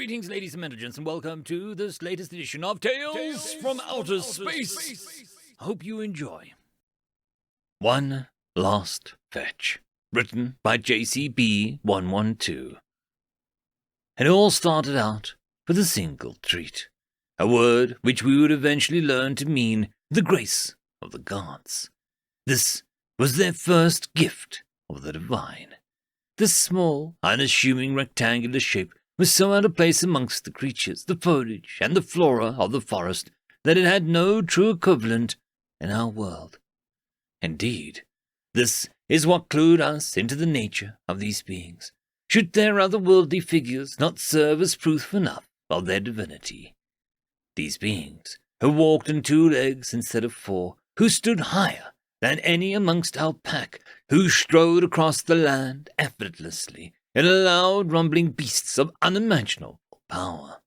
Greetings, ladies and gentlemen, and welcome to this latest edition of Tales from Outer Space. Hope you enjoy. One Last Fetch, written by JCB112. It all started out with a single treat, a word which we would eventually learn to mean the grace of the gods. This was their first gift of the divine. This small, unassuming rectangular shape was so out of place amongst the creatures, the foliage, and the flora of the forest that it had no true equivalent in our world. Indeed, this is what clued us into the nature of these beings, should their otherworldly figures not serve as proof enough of their divinity. These beings, who walked on 2 legs instead of 4, who stood higher than any amongst our pack, who strode across the land effortlessly in loud rumbling beasts of unimaginable power,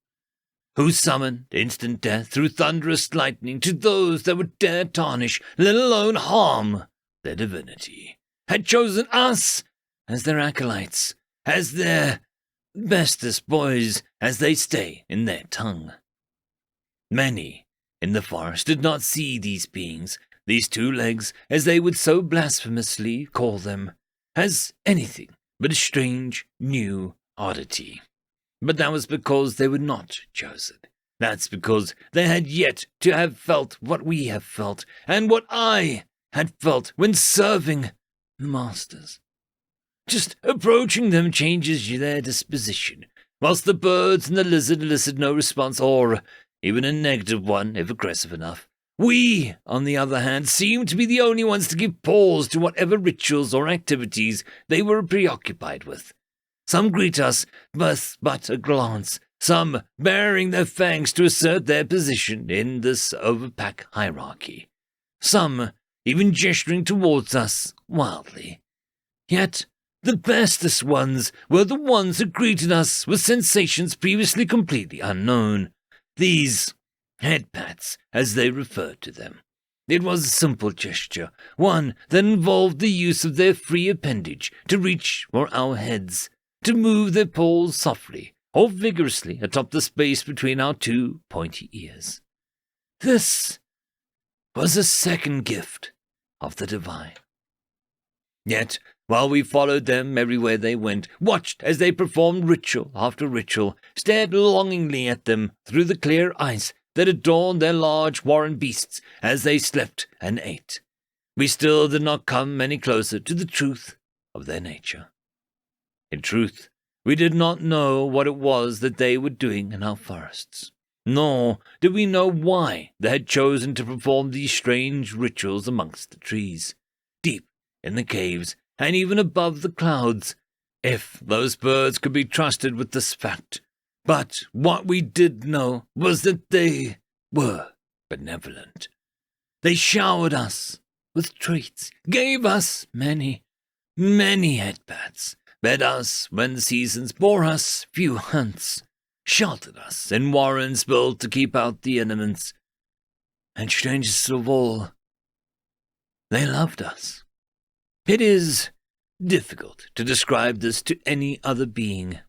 who summoned instant death through thunderous lightning to those that would dare tarnish, let alone harm, their divinity, had chosen us as their acolytes, as their bestest boys, as they say in their tongue. Many in the forest did not see these beings, these 2 legs, as they would so blasphemously call them, as anything but a strange, new oddity. But that was because they were not chosen. That's because they had yet to have felt what we have felt, and what I had felt when serving the masters. Just approaching them changes their disposition, whilst the birds and the lizard elicit no response, or even a negative one if aggressive enough. We, on the other hand, seemed to be the only ones to give pause to whatever rituals or activities they were preoccupied with. Some greet us with but a glance, some baring their fangs to assert their position in this overpack hierarchy, some even gesturing towards us wildly. Yet the bestest ones were the ones who greeted us with sensations previously completely unknown. These head pats, as they referred to them. It was a simple gesture, one that involved the use of their free appendage to reach for our heads, to move their paws softly or vigorously atop the space between our 2 pointy ears. This was a second gift of the divine. Yet, while we followed them everywhere they went, watched as they performed ritual after ritual, stared longingly at them through the clear ice that adorned their large warren beasts as they slept and ate, we still did not come any closer to the truth of their nature. In truth, we did not know what it was that they were doing in our forests, nor did we know why they had chosen to perform these strange rituals amongst the trees, deep in the caves, and even above the clouds, if those birds could be trusted with this fact. But what we did know was that they were benevolent. They showered us with treats, gave us many, many headpats, fed us when the seasons bore us few hunts, sheltered us in warrens built to keep out the elements, and strangest of all, they loved us. It is difficult to describe this to any other being.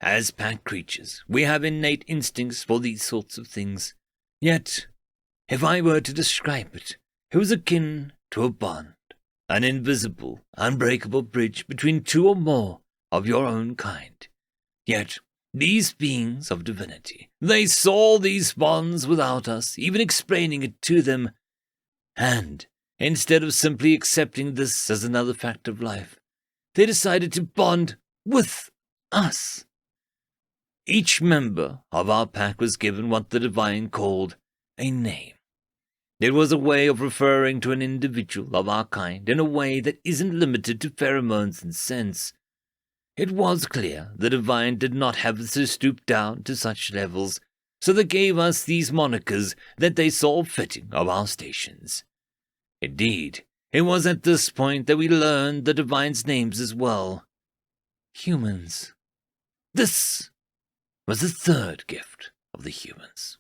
As pack creatures, we have innate instincts for these sorts of things. Yet, if I were to describe it, it was akin to a bond, an invisible, unbreakable bridge between 2 or more of your own kind. Yet, these beings of divinity, they saw these bonds without us even explaining it to them, and instead of simply accepting this as another fact of life, they decided to bond with us. Each member of our pack was given what the divine called a name. It was a way of referring to an individual of our kind in a way that isn't limited to pheromones and scents. It was clear the divine did not have to stoop down to such levels, so they gave us these monikers that they saw fitting of our stations. Indeed, it was at this point that we learned the divine's names as well. Humans. This was the third gift of the humans.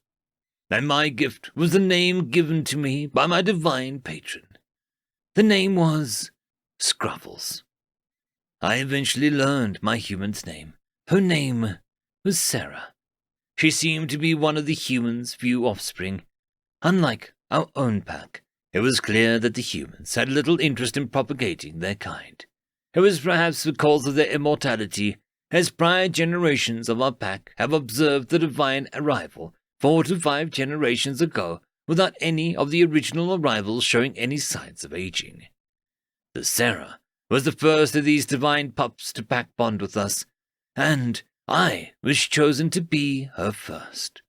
And my gift was the name given to me by my divine patron. The name was Scruffles. I eventually learned my human's name. Her name was Sarah. She seemed to be one of the humans' few offspring. Unlike our own pack, it was clear that the humans had little interest in propagating their kind. It was perhaps because of their immortality, as prior generations of our pack have observed the divine arrival 4 to 5 generations ago without any of the original arrivals showing any signs of aging. The Sarah was the first of these divine pups to pack bond with us, and I was chosen to be her first.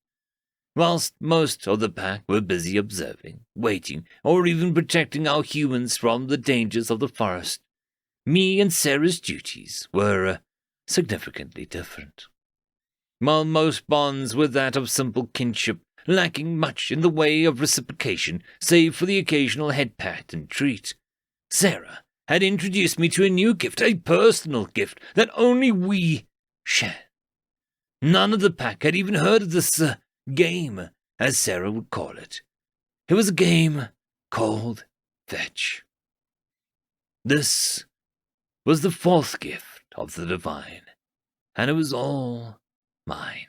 Whilst most of the pack were busy observing, waiting, or even protecting our humans from the dangers of the forest, me and Sarah's duties were significantly different. While most bonds were that of simple kinship, lacking much in the way of reciprocation save for the occasional head pat and treat, Sarah had introduced me to a new gift, a personal gift that only we shared. None of the pack had even heard of this game, as Sarah would call it. It was a game called Fetch. This was the 4th gift of the divine, and it was all mine.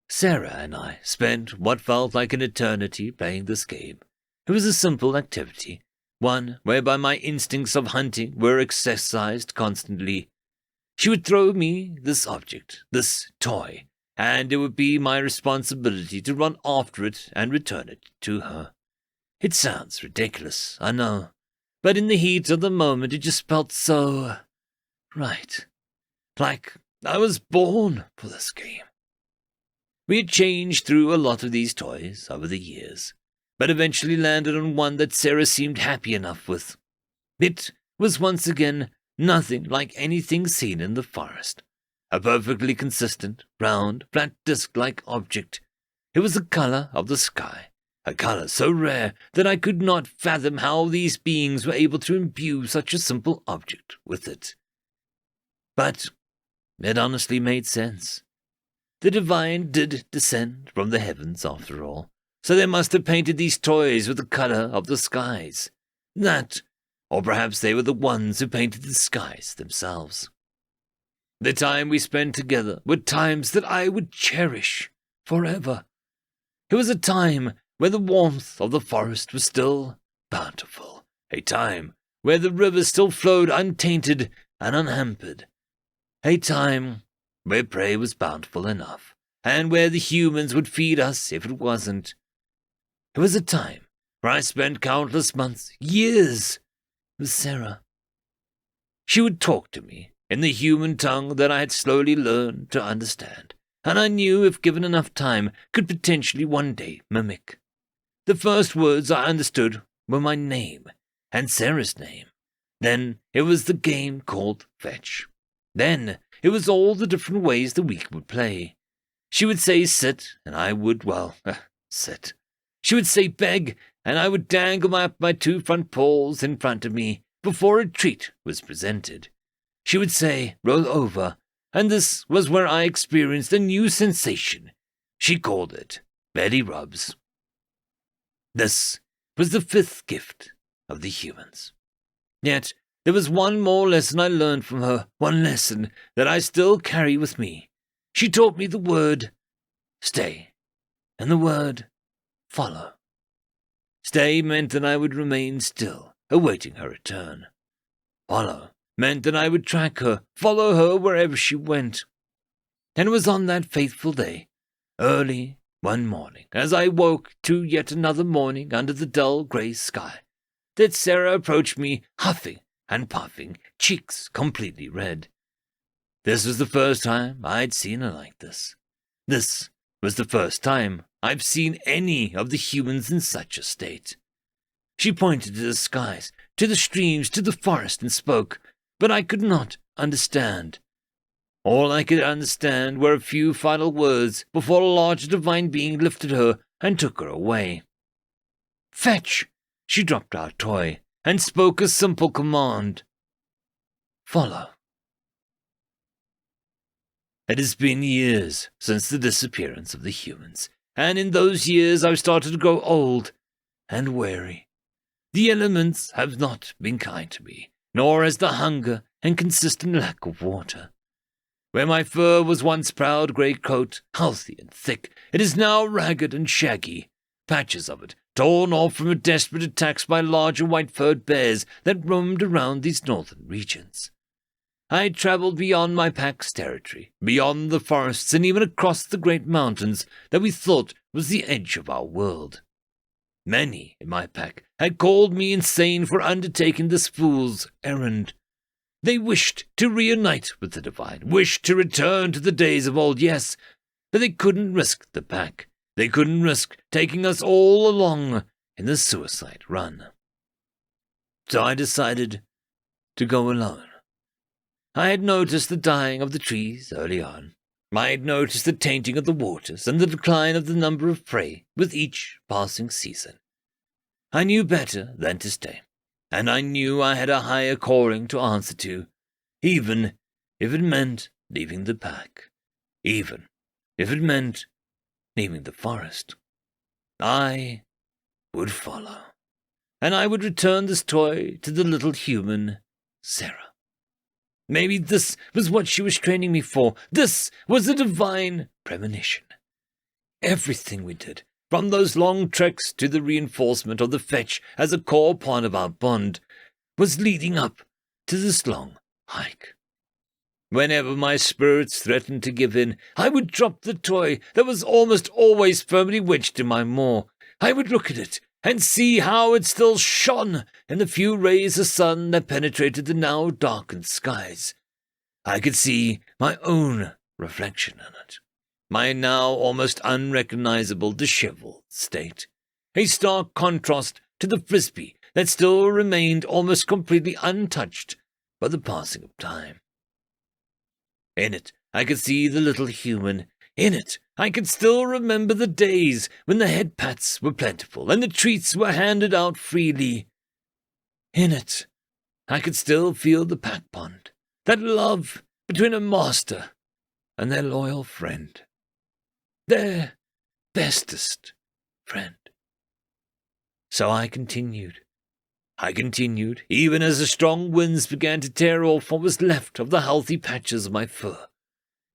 Sarah and I spent what felt like an eternity playing this game. It was a simple activity, one whereby my instincts of hunting were exercised constantly. She would throw me this object, this toy, and it would be my responsibility to run after it and return it to her. It sounds ridiculous, I know, but in the heat of the moment it just felt so right. Like I was born for this game. We had changed through a lot of these toys over the years, but eventually landed on one that Sarah seemed happy enough with. It was once again nothing like anything seen in the forest. A perfectly consistent, round, flat disc-like object. It was the color of the sky, a color so rare that I could not fathom how these beings were able to imbue such a simple object with it. But it honestly made sense. The divine did descend from the heavens, after all, so they must have painted these toys with the color of the skies. That, or perhaps they were the ones who painted the skies themselves. The time we spent together were times that I would cherish forever. It was a time where the warmth of the forest was still bountiful, a time where the river still flowed untainted and unhampered, a time where prey was bountiful enough, and where the humans would feed us if it wasn't. It was a time where I spent countless months, years, with Sarah. She would talk to me in the human tongue that I had slowly learned to understand, and I knew, if given enough time, could potentially one day mimic. The first words I understood were my name, and Sarah's name. Then it was the game called Fetch. Then it was all the different ways the week would play. She would say sit, and I would, sit. She would say beg, and I would dangle my 2 front paws in front of me before a treat was presented. She would say roll over, and this was where I experienced a new sensation. She called it belly rubs. This was the 5th gift of the humans. Yet there was one more lesson I learned from her, one lesson that I still carry with me. She taught me the word stay, and the word follow. Stay meant that I would remain still, awaiting her return. Follow meant that I would track her, follow her wherever she went. And it was on that faithful day, early one morning, as I woke to yet another morning under the dull grey sky, that Sarah approached me, huffing and puffing, cheeks completely red. This was the first time I'd seen her like this. This was the first time I've seen any of the humans in such a state. She pointed to the skies, to the streams, to the forest, and spoke, but I could not understand. All I could understand were a few final words before a large divine being lifted her and took her away. Fetch! She dropped our toy and spoke a simple command. Follow. It has been years since the disappearance of the humans, and in those years I've started to grow old and weary. The elements have not been kind to me, nor has the hunger and consistent lack of water. Where my fur was once proud grey coat, healthy and thick, it is now ragged and shaggy, patches of it torn off from desperate attacks by larger white-furred bears that roamed around these northern regions. I travelled beyond my pack's territory, beyond the forests, and even across the great mountains that we thought was the edge of our world. Many in my pack had called me insane for undertaking this fool's errand. They wished to reunite with the divine, wished to return to the days of old, yes, but they couldn't risk the pack. They couldn't risk taking us all along in the suicide run. So I decided to go alone. I had noticed the dying of the trees early on. I had noticed the tainting of the waters and the decline of the number of prey with each passing season. I knew better than to stay, and I knew I had a higher calling to answer to, even if it meant leaving the pack, even if it meant leaving the forest. I would follow, and I would return this toy to the little human, Sarah. Maybe this was what she was training me for. This was a divine premonition. Everything we did, from those long treks to the reinforcement of the fetch as a core part of our bond, was leading up to this long hike. Whenever my spirits threatened to give in, I would drop the toy that was almost always firmly wedged in my maw. I would look at it and see how it still shone in the few rays of sun that penetrated the now darkened skies. I could see my own reflection in it, my now almost unrecognizable disheveled state, a stark contrast to the frisbee that still remained almost completely untouched by the passing of time. In it, I could see the little human. In it, I could still remember the days when the head pats were plentiful and the treats were handed out freely. In it, I could still feel the pack bond, that love between a master and their loyal friend, their bestest friend. So I continued, even as the strong winds began to tear off what was left of the healthy patches of my fur.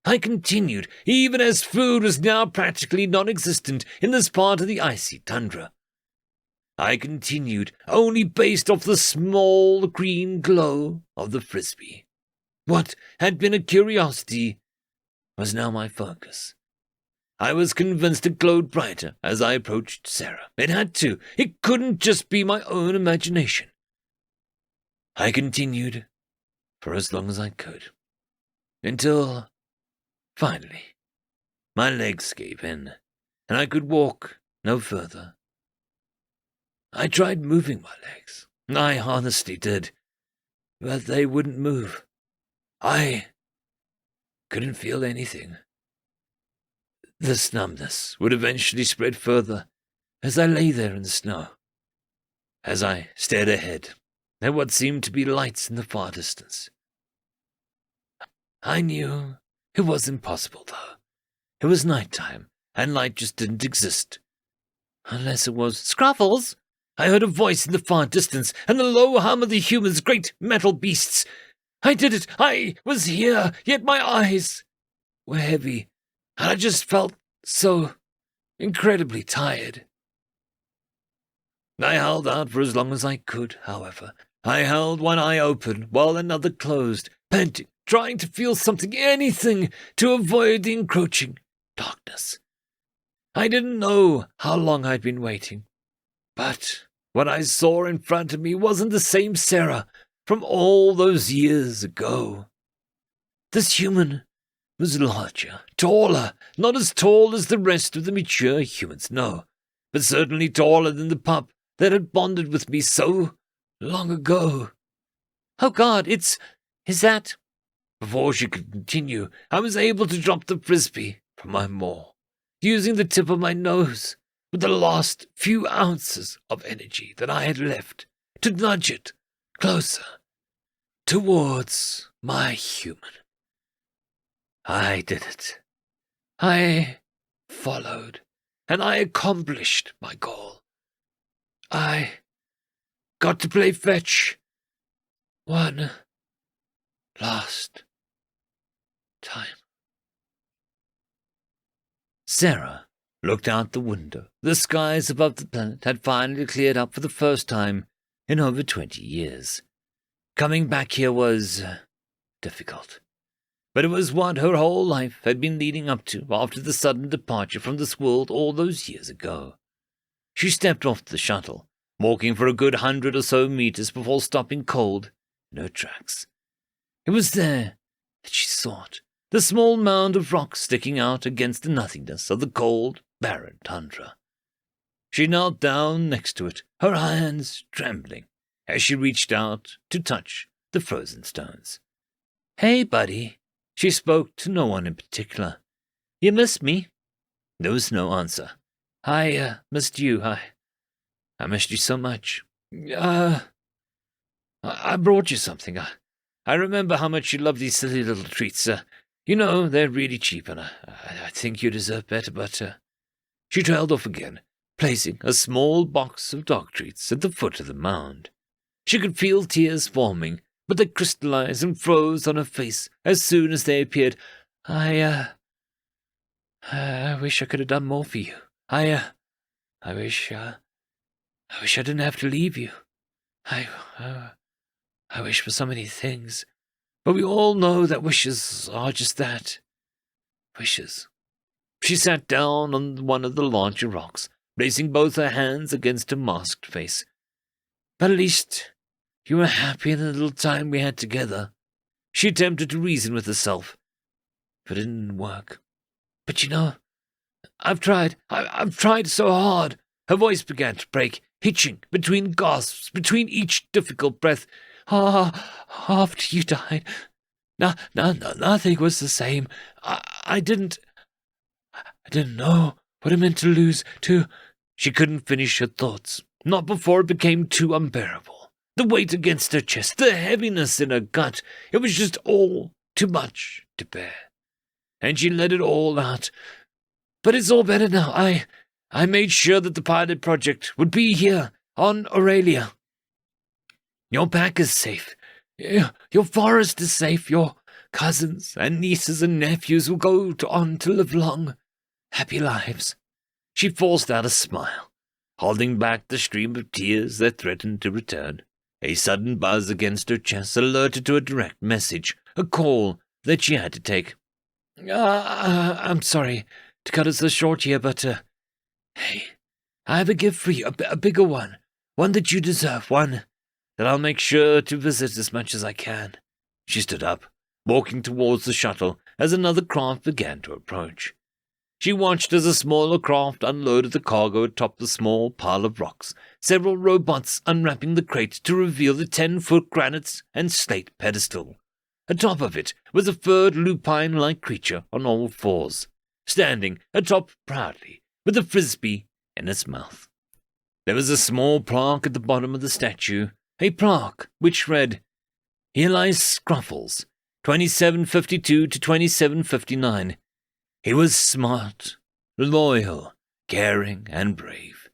I continued, even as food was now practically non-existent in this part of the icy tundra. I continued, only based off the small green glow of the frisbee. What had been a curiosity was now my focus. I was convinced it glowed brighter as I approached Sarah. It had to. It couldn't just be my own imagination. I continued for as long as I could, until, finally, my legs gave in, and I could walk no further. I tried moving my legs. I honestly did, but they wouldn't move. I couldn't feel anything. This numbness would eventually spread further as I lay there in the snow, as I stared ahead at what seemed to be lights in the far distance. I knew it was impossible, though. It was night-time, and light just didn't exist. Unless it was Scruffles. I heard a voice in the far distance, and the low hum of the humans, great metal beasts. I did it! I was here, yet my eyes were heavy, and I just felt so incredibly tired. I held out for as long as I could, however. I held one eye open while another closed, panting, trying to feel something, anything, to avoid the encroaching darkness. I didn't know how long I'd been waiting, but what I saw in front of me wasn't the same Sarah from all those years ago. This human was larger, taller, not as tall as the rest of the mature humans, no, but certainly taller than the pup that had bonded with me so long ago. Oh God, is that... Before she could continue, I was able to drop the frisbee from my maw, using the tip of my nose with the last few ounces of energy that I had left to nudge it closer towards my human. I did it. I followed, and I accomplished my goal. I got to play fetch one last time. Sarah looked out the window. The skies above the planet had finally cleared up for the first time in over 20 years. Coming back here was difficult. But it was what her whole life had been leading up to after the sudden departure from this world all those years ago. She stepped off the shuttle, walking for a good 100 or so meters before stopping cold in her tracks. It was there that she saw it, the small mound of rock sticking out against the nothingness of the cold, barren tundra. She knelt down next to it, her hands trembling, as she reached out to touch the frozen stones. "Hey, buddy." She spoke to no one in particular. "You missed me?" There was no answer. I missed you. I missed you so much. I brought you something. I remember how much you love these silly little treats. You know, they're really cheap, and I think you deserve better, but, She trailed off again, placing a small box of dog treats at the foot of the mound. She could feel tears forming, but they crystallized and froze on her face as soon as they appeared. I wish I could have done more for you. I wish I didn't have to leave you. I wish for so many things, but we all know that wishes are just that. Wishes. She sat down on one of the larger rocks, placing both her hands against her masked face. But at least you were happy in the little time we had together. She attempted to reason with herself, but it didn't work. But you know, I've tried so hard. Her voice began to break, hitching between gasps, between each difficult breath. After you died, nothing was the same. I didn't know what it meant to lose, to... She couldn't finish her thoughts, not before it became too unbearable. The weight against her chest, the heaviness in her gut, it was just all too much to bear. And she let it all out. But it's all better now. I made sure that the pilot project would be here, on Aurelia. Your pack is safe. Your forest is safe. Your cousins and nieces and nephews will go on to live long, happy lives. She forced out a smile, holding back the stream of tears that threatened to return. A sudden buzz against her chest alerted to a direct message, a call that she had to take. I'm sorry to cut it so short here, but, hey, I have a gift for you, a bigger one that you deserve, one that I'll make sure to visit as much as I can. She stood up, walking towards the shuttle as another craft began to approach. She watched as a smaller craft unloaded the cargo atop the small pile of rocks, several robots unwrapping the crate to reveal the 10-foot granite and slate pedestal. Atop of it was a furred lupine-like creature on all fours, standing atop proudly with a frisbee in its mouth. There was a small plaque at the bottom of the statue, a plaque which read, "Here lies Scruffles, 2752 to 2759. He was smart, loyal, caring, and brave.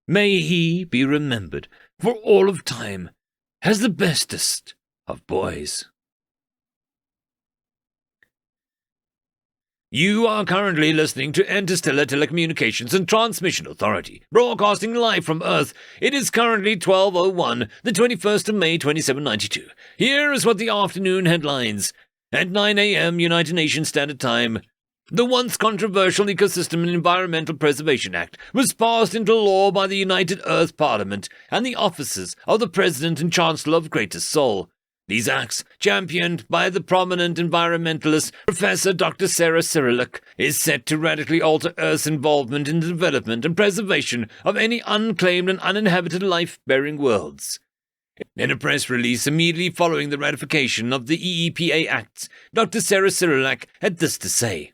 May he be remembered for all of time as the bestest of boys." You are currently listening to Interstellar Telecommunications and Transmission Authority, broadcasting live from Earth. It is currently 12:01, the 21st of May, 2792. Here is what the afternoon headlines. At 9 a.m. United Nations Standard Time, the once controversial Ecosystem and Environmental Preservation Act was passed into law by the United Earth Parliament and the offices of the President and Chancellor of Greater Seoul. These acts, championed by the prominent environmentalist Professor Dr. Sarah Cyrillik, is set to radically alter Earth's involvement in the development and preservation of any unclaimed and uninhabited life-bearing worlds. In a press release immediately following the ratification of the EEPA Acts, Dr. Sarah Cyrillik had this to say.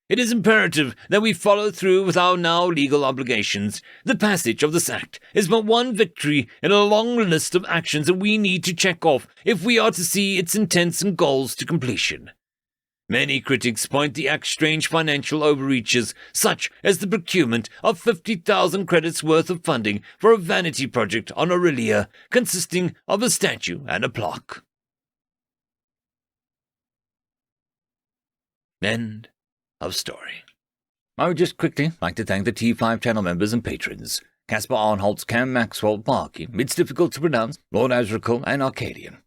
It is imperative that we follow through with our now legal obligations. The passage of this act is but one victory in a long list of actions that we need to check off if we are to see its intents and goals to completion. Many critics point the act's strange financial overreaches, such as the procurement of 50,000 credits worth of funding for a vanity project on Aurelia, consisting of a statue and a plaque. End of story. I would just quickly like to thank the T5 channel members and patrons: Caspar Arnholtz, Cam Maxwell, Barkey, It's Difficult to Pronounce, Lord Azrakul, and Arcadian.